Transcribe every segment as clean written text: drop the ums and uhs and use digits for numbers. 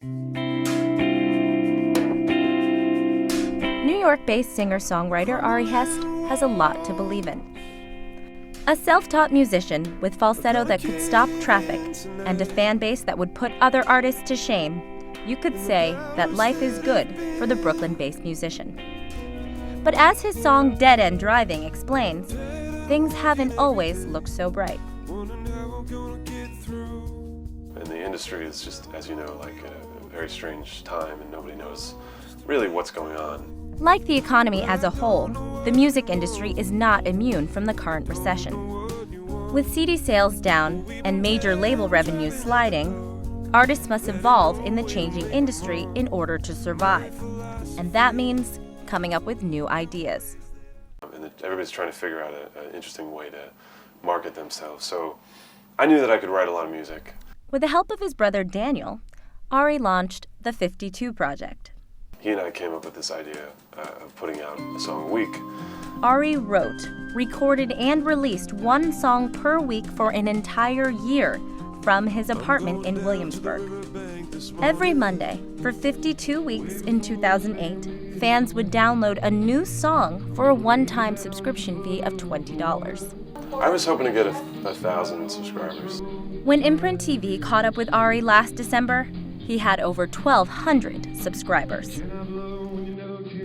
New York-based singer-songwriter Ari Hest has a lot to believe in. A self-taught musician with falsetto that could stop traffic and a fan base that would put other artists to shame, you could say that life is good for the Brooklyn-based musician. But as his song Dead End Driving explains, things haven't always looked so bright. And the industry is just, as you know, like a very strange time, and nobody knows really what's going on. Like the economy as a whole, the music industry is not immune from the current recession. With CD sales down and major label revenues sliding, artists must evolve in the changing industry in order to survive. And that means coming up with new ideas. And everybody's trying to figure out an interesting way to market themselves. So I knew that I could write a lot of music. With the help of his brother Daniel, Ari launched the 52 Project. He and I came up with this idea of putting out a song a week. Ari wrote, recorded, and released one song per week for an entire year from his apartment in Williamsburg. Every Monday, for 52 weeks in 2008, fans would download a new song for a one-time subscription fee of $20. I was hoping to get 1,000 subscribers. When Imprint TV caught up with Ari last December, he had over 1,200 subscribers.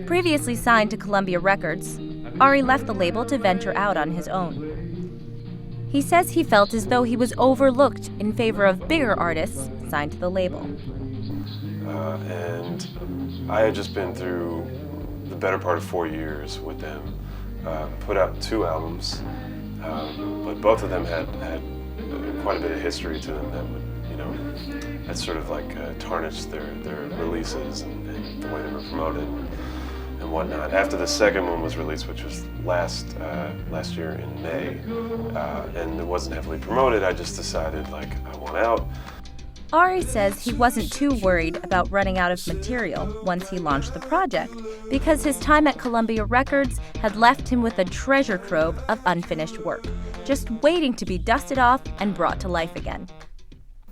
Previously signed to Columbia Records, Ari left the label to venture out on his own. He says he felt as though he was overlooked in favor of bigger artists signed to the label. And I had just been through the better part of 4 years with them, put out 2 albums, but both of them had quite a bit of history to them that would, that sort of like tarnished their releases and the way they were promoted and whatnot. After the second one was released, which was last year in May, and it wasn't heavily promoted, I just decided I want out. Ari says he wasn't too worried about running out of material once he launched the project because his time at Columbia Records had left him with a treasure trove of unfinished work, just waiting to be dusted off and brought to life again.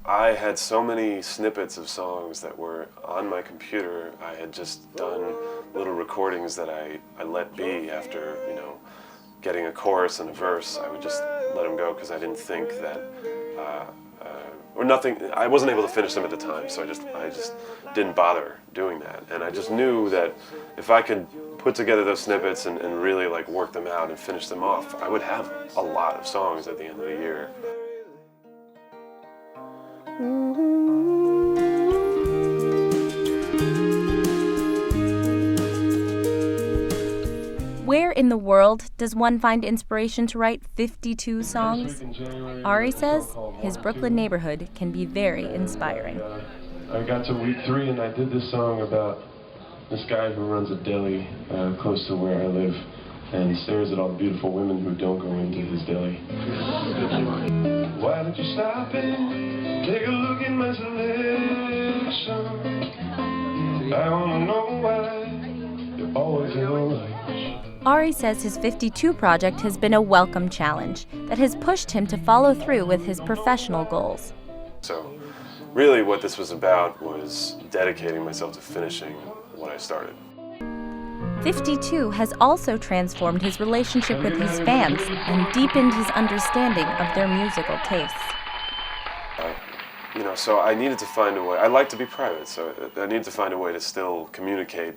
I had so many snippets of songs that were on my computer. I had just done little recordings that I let be after, getting a chorus and a verse. I would just let them go because I didn't think that, or nothing, I wasn't able to finish them at the time, so I just didn't bother doing that. And I just knew that if I could put together those snippets and really work them out and finish them off, I would have a lot of songs at the end of the year. Where in the world does one find inspiration to write 52 songs? Ari says his Brooklyn neighborhood can be very inspiring. I got to week 3 and I did this song about this guy who runs a deli close to where I live and stares at all the beautiful women who don't go into his deli. Why don't you stop and take a look at my selection? I want to know why you're always in the Ari says his 52 project has been a welcome challenge that has pushed him to follow through with his professional goals. So really what this was about was dedicating myself to finishing what I started. 52 has also transformed his relationship with his fans and deepened his understanding of their musical tastes. So I needed to find a way. I like to be private, so I needed to find a way to still communicate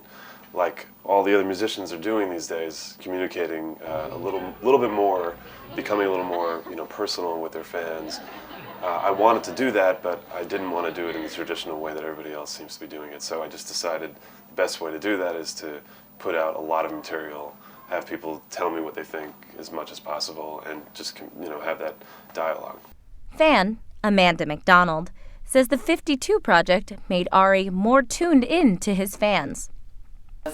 like all the other musicians are doing these days, communicating a little bit more, becoming a little more personal with their fans. I wanted to do that, but I didn't want to do it in the traditional way that everybody else seems to be doing it. So I just decided the best way to do that is to put out a lot of material, have people tell me what they think as much as possible, and just have that dialogue. Fan Amanda McDonald says the 52 project made Ari more tuned in to his fans.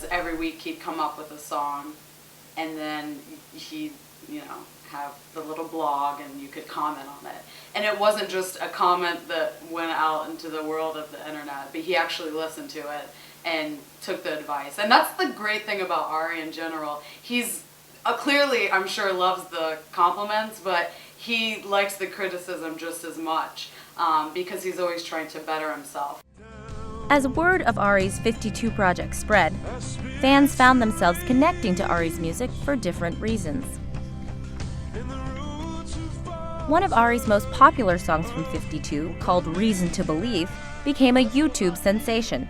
Every week he'd come up with a song, and then he'd, have the little blog, and you could comment on it. And it wasn't just a comment that went out into the world of the internet, but he actually listened to it and took the advice. And that's the great thing about Ari in general. He's clearly, I'm sure, loves the compliments, but he likes the criticism just as much because he's always trying to better himself. As word of Ari's 52 project spread, fans found themselves connecting to Ari's music for different reasons. One of Ari's most popular songs from 52, called Reason to Believe, became a YouTube sensation.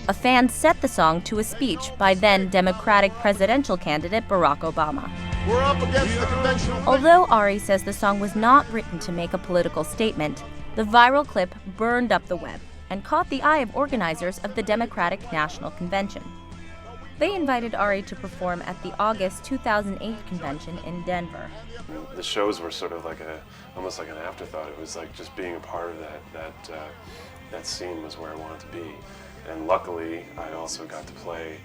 A fan set the song to a speech by then Democratic presidential candidate Barack Obama. We're up against the conventional. Although Ari says the song was not written to make a political statement, the viral clip burned up the web and caught the eye of organizers of the Democratic National Convention. They invited Ari to perform at the August 2008 convention in Denver. The shows were sort of like almost like an afterthought. It was like just being a part of that scene was where I wanted to be. And luckily, I also got to play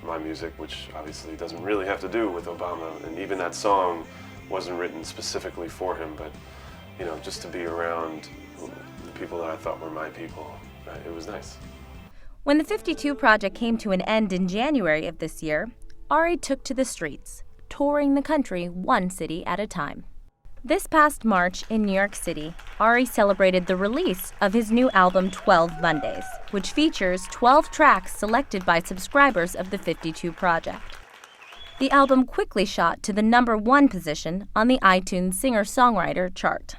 my music, which obviously doesn't really have to do with Obama. And even that song wasn't written specifically for him, but you know, just to be around the people that I thought were my people, it was nice. When the 52 project came to an end in January of this year, Ari took to the streets, touring the country one city at a time. This past March in New York City, Ari celebrated the release of his new album 12 Mondays, which features 12 tracks selected by subscribers of the 52 project. The album quickly shot to the #1 position on the iTunes singer-songwriter chart.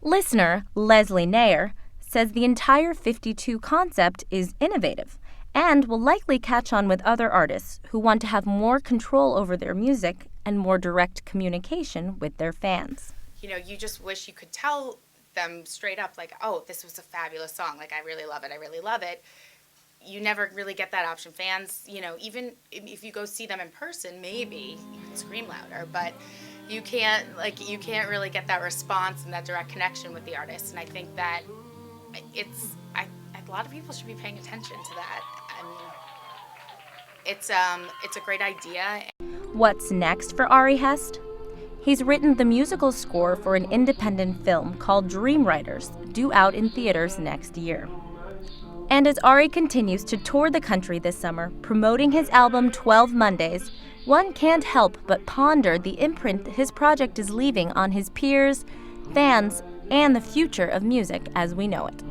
Listener Leslie Nair says the entire 52 concept is innovative and will likely catch on with other artists who want to have more control over their music and more direct communication with their fans. You know, you just wish you could tell them straight up, like, oh, this was a fabulous song, like, I really love it, I really love it. You never really get that option. Fans, you know, even if you go see them in person, maybe you can scream louder, but you can't really get that response and that direct connection with the artist. And I think that a lot of people should be paying attention to that. I mean, it's a great idea. What's next for Ari Hest? He's written the musical score for an independent film called Dream Writers, due out in theaters next year. And as Ari continues to tour the country this summer, promoting his album 12 Mondays, one can't help but ponder the imprint his project is leaving on his peers, fans, and the future of music as we know it.